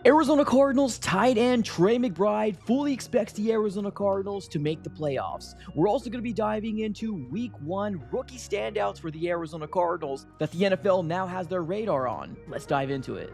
Arizona Cardinals tight end Trey McBride fully expects the Arizona Cardinals to make the playoffs. We're also going to be diving into Week 1 rookie standouts for the Arizona Cardinals that the NFL now has their radar on. Let's dive into it.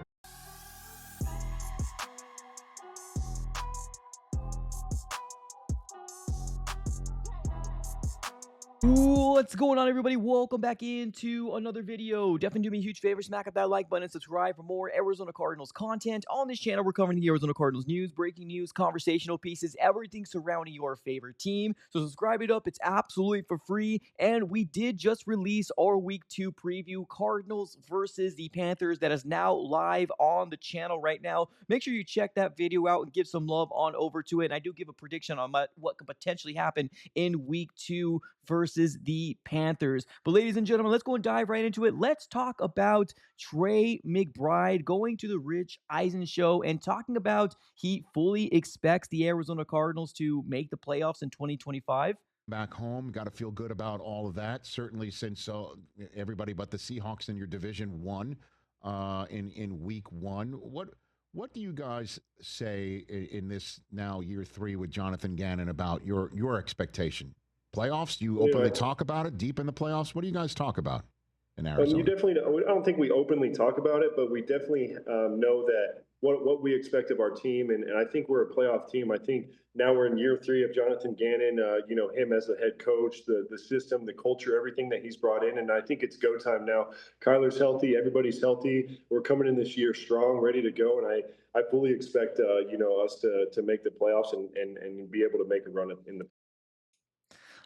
What's going on, everybody? Welcome back into another video. Definitely do me a huge favor, smack up that like button and subscribe for more Arizona Cardinals content. On this channel, we're covering the Arizona Cardinals news, breaking news, conversational pieces, everything surrounding your favorite team. So subscribe it up. It's absolutely for free. And we did just release our Week 2 preview, Cardinals versus the Panthers, that is now live on the channel right now. Make sure you check that video out and give some love on over to it. And I do give a prediction on what could potentially happen in Week 2 versus the Panthers. But ladies and gentlemen, let's go and dive right into it. Let's talk about Trey McBride going to the Rich Eisen show and talking about he fully expects the Arizona Cardinals to make the playoffs in 2025. Back home, got to feel good about all of that. Certainly, since everybody but the Seahawks in your division won in Week 1. What do you guys say in this now year 3 with Jonathan Gannon about your expectation? Playoffs? Do you openly talk about it deep in the playoffs? What do you guys talk about in Arizona? You definitely. I don't think we openly talk about it, but we definitely know that what we expect of our team, and I think we're a playoff team. I think now we're in year 3 of Jonathan Gannon. Him as the head coach, the system, the culture, everything that he's brought in, and I think it's go time now. Kyler's healthy, everybody's healthy. We're coming in this year strong, ready to go, and I fully expect us to make the playoffs and be able to make a run in the.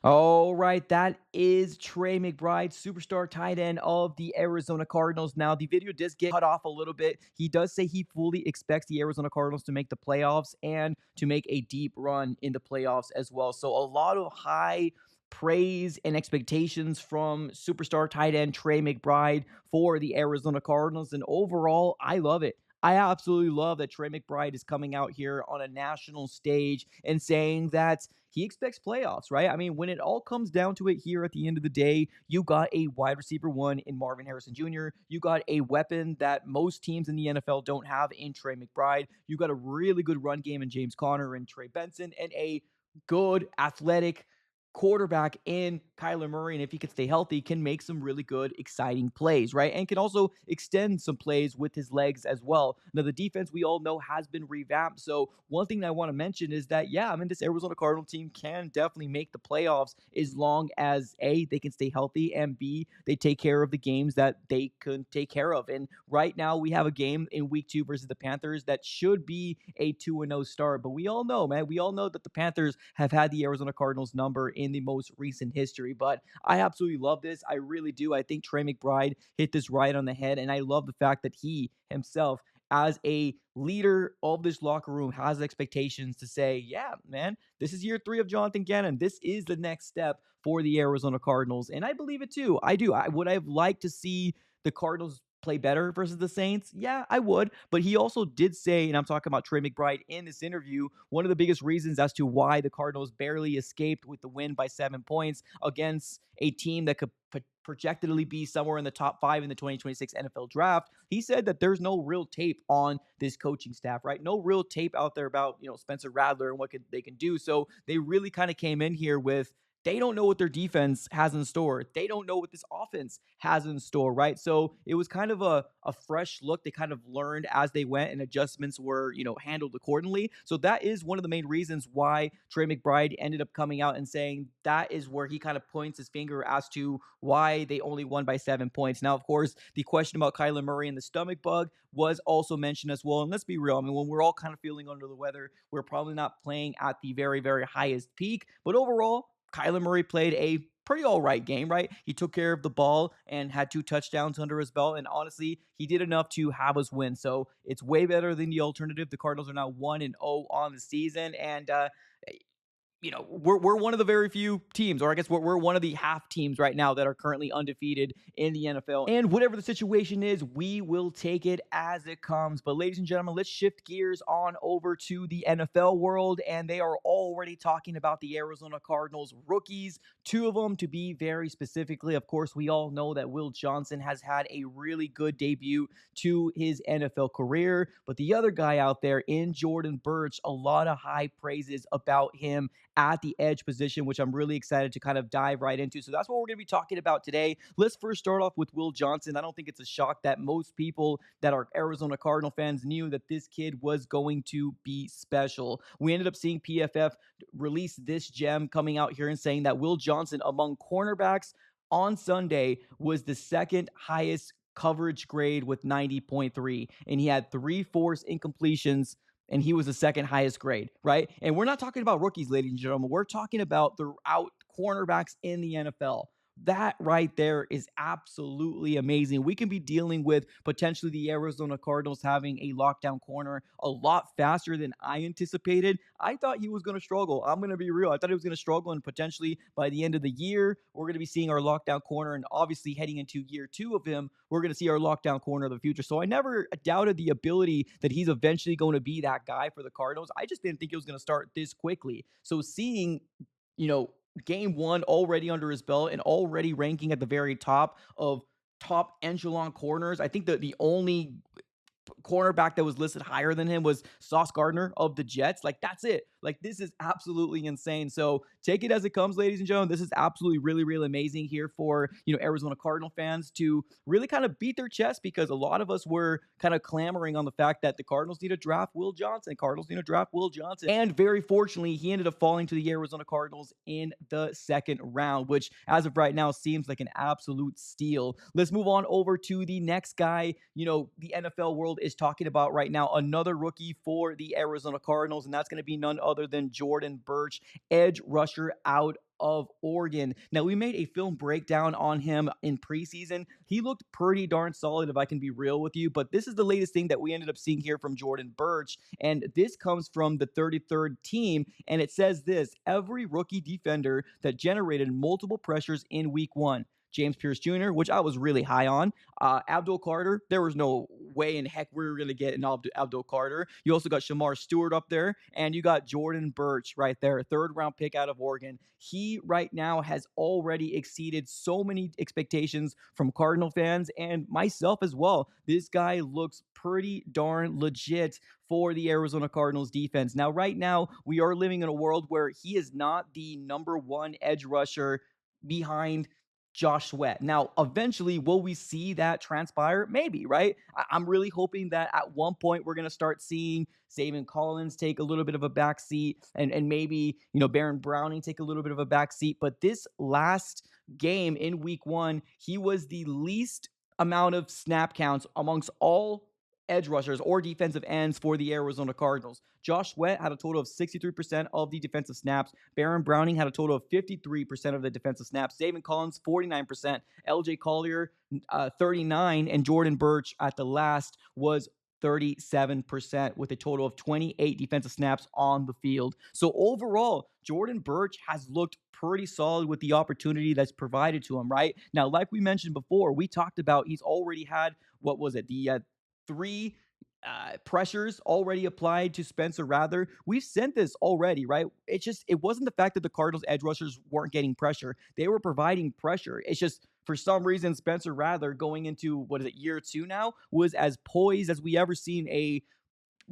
All right, that is Trey McBride, superstar tight end of the Arizona Cardinals. Now, the video does get cut off a little bit. He does say he fully expects the Arizona Cardinals to make the playoffs and to make a deep run in the playoffs as well. So a lot of high praise and expectations from superstar tight end Trey McBride for the Arizona Cardinals. And overall, I love it. I absolutely love that Trey McBride is coming out here on a national stage and saying that he expects playoffs, right? I mean, when it all comes down to it here at the end of the day, you got a wide receiver 1 in Marvin Harrison Jr. You got a weapon that most teams in the NFL don't have in Trey McBride. You got a really good run game in James Conner and Trey Benson, and a good athletic quarterback in Kyler Murray, and if he can stay healthy, can make some really good, exciting plays, right? And can also extend some plays with his legs as well. Now, the defense, we all know, has been revamped. So one thing I want to mention is that, this Arizona Cardinal team can definitely make the playoffs as long as, A, they can stay healthy, and B, they take care of the games that they can take care of. And right now, we have a game in Week 2 versus the Panthers that should be a 2-0 start. But we all know, man, we all know that the Panthers have had the Arizona Cardinals number in the most recent history. But I absolutely love this. I really do. I think Trey McBride hit this right on the head, and I love the fact that he himself, as a leader of this locker room, has expectations to say, yeah, man, this is year 3 of Jonathan Gannon. This is the next step for the Arizona Cardinals, and I believe it too. I do. Would I have liked to see the Cardinals play better versus the Saints? Yeah, I would. But he also did say, and I'm talking about Trey McBride in this interview, one of the biggest reasons as to why the Cardinals barely escaped with the win by 7 points against a team that could projectedly be somewhere in the top 5 in the 2026 NFL draft. He said that there's no real tape on this coaching staff, right? No real tape out there about, Spencer Rattler and what they can do. So they really kind of came in here with, they don't know what their defense has in store. They don't know what this offense has in store, right? So it was kind of a fresh look. They kind of learned as they went, and adjustments were, handled accordingly. So that is one of the main reasons why Trey McBride ended up coming out and saying that is where he kind of points his finger as to why they only won by 7 points. Now, of course, the question about Kyler Murray and the stomach bug was also mentioned as well. And let's be real. I mean, when we're all kind of feeling under the weather, we're probably not playing at the very, very highest peak. But overall, Kyler Murray played a pretty all right game, right? He took care of the ball and had 2 touchdowns under his belt. And honestly, he did enough to have us win. So it's way better than the alternative. The Cardinals are now 1-0 on the season. And we're one of the very few teams, or I guess we're one of the half teams right now that are currently undefeated in the NFL. And whatever the situation is, we will take it as it comes. But ladies and gentlemen, let's shift gears on over to the NFL world. And they are already talking about the Arizona Cardinals rookies, two of them to be very specifically. Of course, we all know that Will Johnson has had a really good debut to his NFL career. But the other guy out there in Jordan Burch, a lot of high praises about him at the edge position, which I'm really excited to kind of dive right into. So that's what we're going to be talking about today. Let's first start off with Will Johnson. I don't think it's a shock that most people that are Arizona Cardinal fans knew that this kid was going to be special. We ended up seeing PFF release this gem coming out here and saying that Will Johnson among cornerbacks on Sunday was the second highest coverage grade with 90.3, and he had 3 forced incompletions, and he was the second highest grade, right? And we're not talking about rookies, ladies and gentlemen. We're talking about throughout cornerbacks in the NFL. That right there is absolutely amazing. We can be dealing with potentially the Arizona Cardinals having a lockdown corner a lot faster than I anticipated. I thought he was going to struggle. I'm going to be real. I thought he was going to struggle, and potentially by the end of the year, we're going to be seeing our lockdown corner. And obviously, heading into year 2 of him, we're going to see our lockdown corner of the future. So I never doubted the ability that he's eventually going to be that guy for the Cardinals. I just didn't think it was going to start this quickly. So seeing, you know, game one already under his belt and already ranking at the very top of top echelon corners. I think that the only cornerback that was listed higher than him was Sauce Gardner of the Jets. Like, that's it. Like, this is absolutely insane. So take it as it comes, ladies and gentlemen. This is absolutely really, really amazing here for, Arizona Cardinal fans to really kind of beat their chest, because a lot of us were kind of clamoring on the fact that the Cardinals need to draft Will Johnson. Cardinals need to draft Will Johnson. And very fortunately, he ended up falling to the Arizona Cardinals in the second round, which as of right now seems like an absolute steal. Let's move on over to the next guy, the NFL world is talking about right now, another rookie for the Arizona Cardinals, and that's going to be none other than Jordan Burch, edge rusher out of Oregon. Now, we made a film breakdown on him in preseason. He looked pretty darn solid, if I can be real with you, but this is the latest thing that we ended up seeing here from Jordan Burch, and this comes from the 33rd team, and it says this: every rookie defender that generated multiple pressures in week 1. James Pierce Jr., which I was really high on. Abdul Carter, there was no way in heck we were going to get an Abdul Carter. You also got Shamar Stewart up there, and you got Jordan Burch right there, 3rd-round pick out of Oregon. He right now has already exceeded so many expectations from Cardinal fans and myself as well. This guy looks pretty darn legit for the Arizona Cardinals defense. Now, right now, we are living in a world where he is not the number 1 edge rusher behind Josh Sweat. Now, eventually, will we see that transpire? Maybe, right? I'm really hoping that at one point we're going to start seeing Zaven Collins take a little bit of a back seat, and maybe, Baron Browning take a little bit of a back seat. But this last game in week 1, he was the least amount of snap counts amongst all edge rushers or defensive ends for the Arizona Cardinals. Josh Sweat had a total of 63% of the defensive snaps. Baron Browning had a total of 53% of the defensive snaps. Zaven Collins, 49%. LJ Collier, 39%. And Jordan Burch at the last was 37% with a total of 28 defensive snaps on the field. So overall, Jordan Burch has looked pretty solid with the opportunity that's provided to him, right? Now, like we mentioned before, we talked about he's already had, what was it, the 3 pressures already applied to Spencer Rattler. We've sent this already, right? It wasn't the fact that the Cardinals edge rushers weren't getting pressure. They were providing pressure. It's just, for some reason, Spencer Rattler going into, year 2 now, was as poised as we ever seen a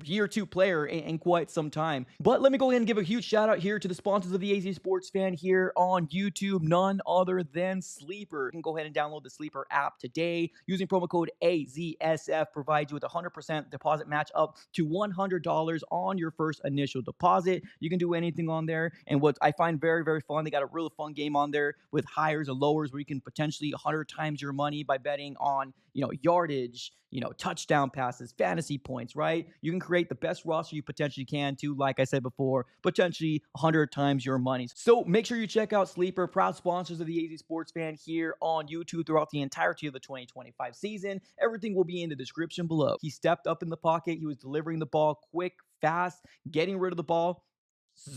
year 2 player in quite some time. But let me go ahead and give a huge shout out here to the sponsors of the AZ Sports Fan here on YouTube, none other than Sleeper. You can go ahead and download the Sleeper app today. Using promo code AZSF provides you with a 100% deposit match up to $100 on your first initial deposit. You can do anything on there. And what I find very, very fun, they got a really fun game on there with highers and lowers where you can potentially 100 times your money by betting on, yardage, touchdown passes, fantasy points, right? You can create the best roster you potentially can to, like I said before, potentially 100 times your money. So make sure you check out Sleeper, proud sponsors of the AZ Sports Fan here on YouTube throughout the entirety of the 2025 season. Everything will be in the description below. He stepped up in the pocket. He was delivering the ball quick, fast, getting rid of the ball.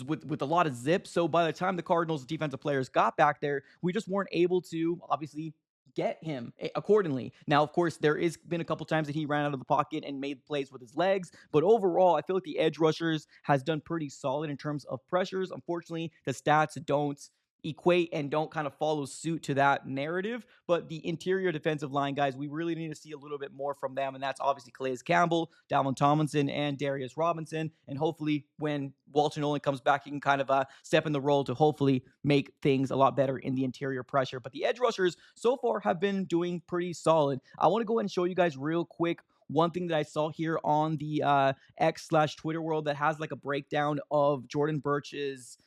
with a lot of zip. So by the time the Cardinals defensive players got back there, we just weren't able to obviously get him accordingly. Now, of course, there is been a couple times that he ran out of the pocket and made plays with his legs, but overall, I feel like the edge rushers has done pretty solid in terms of pressures. Unfortunately, the stats don't equate and don't kind of follow suit to that narrative. But the interior defensive line guys, we really need to see a little bit more from them. And that's obviously Calais Campbell, Dalvin Tomlinson, and Darius Robinson. And hopefully when Walter Nolan comes back, he can kind of step in the role to hopefully make things a lot better in the interior pressure. But the edge rushers so far have been doing pretty solid. I want to go ahead and show you guys real quick one thing that I saw here on the X/Twitter world that has like a breakdown of Jordan Burch's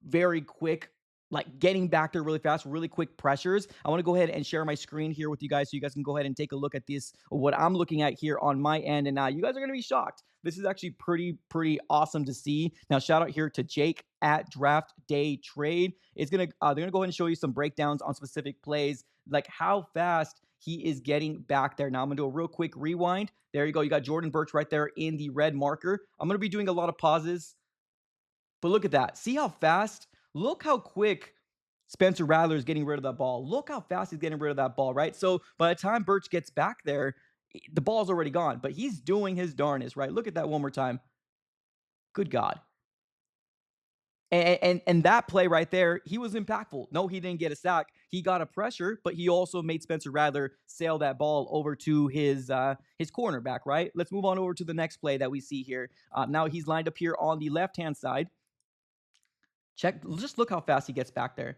very quick, like getting back there really fast, really quick pressures. I want to go ahead and share my screen here with you guys so you guys can go ahead and take a look at this, what I'm looking at here on my end. And you guys are going to be shocked. This is actually pretty awesome to see. Now, shout out here to Jake at Draft Day Trade. They're going to go ahead and show you some breakdowns on specific plays, like how fast he is getting back there. Now, I'm going to do a real quick rewind. There you go. You got Jordan Burch right there in the red marker. I'm going to be doing a lot of pauses. But look at that. See how fast? Look how quick Spencer Rattler is getting rid of that ball. Look how fast he's getting rid of that ball, right? So by the time Burch gets back there, the ball's already gone, but he's doing his darnest, right? Look at that one more time. Good God. And that play right there, he was impactful. No, he didn't get a sack. He got a pressure, but he also made Spencer Rattler sail that ball over to his cornerback, right? Let's move on over to the next play that we see here. Now he's lined up here on the left-hand side. Just look how fast he gets back there.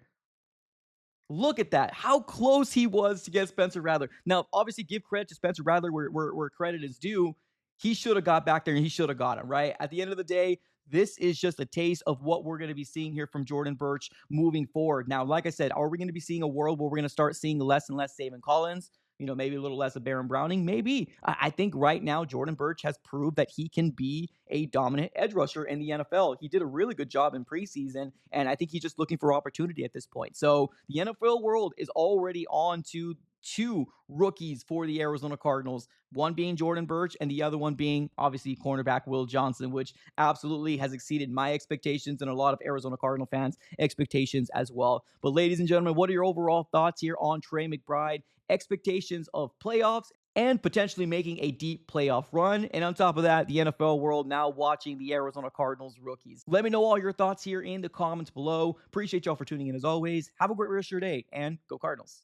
Look at that. How close he was to get Spencer Rattler. Now, obviously, give credit to Spencer Rattler where credit is due. He should have got back there and he should have got him, right? At the end of the day, this is just a taste of what we're going to be seeing here from Jordan Burch moving forward. Now, like I said, are we going to be seeing a world where we're going to start seeing less and less Zaven Collins? Maybe a little less of Baron Browning. Maybe. I think right now, Jordan Burch has proved that he can be a dominant edge rusher in the NFL. He did a really good job in preseason, and I think he's just looking for opportunity at this point. So the NFL world is already on to two rookies for the Arizona Cardinals, one being Jordan Burch and the other one being obviously cornerback Will Johnson, which absolutely has exceeded my expectations and a lot of Arizona Cardinal fans' expectations as well. But ladies and gentlemen, what are your overall thoughts here on Trey McBride? Expectations of playoffs and potentially making a deep playoff run. And on top of that, the NFL world now watching the Arizona Cardinals rookies. Let me know all your thoughts here in the comments below. Appreciate y'all for tuning in as always. Have a great rest of your day and go Cardinals.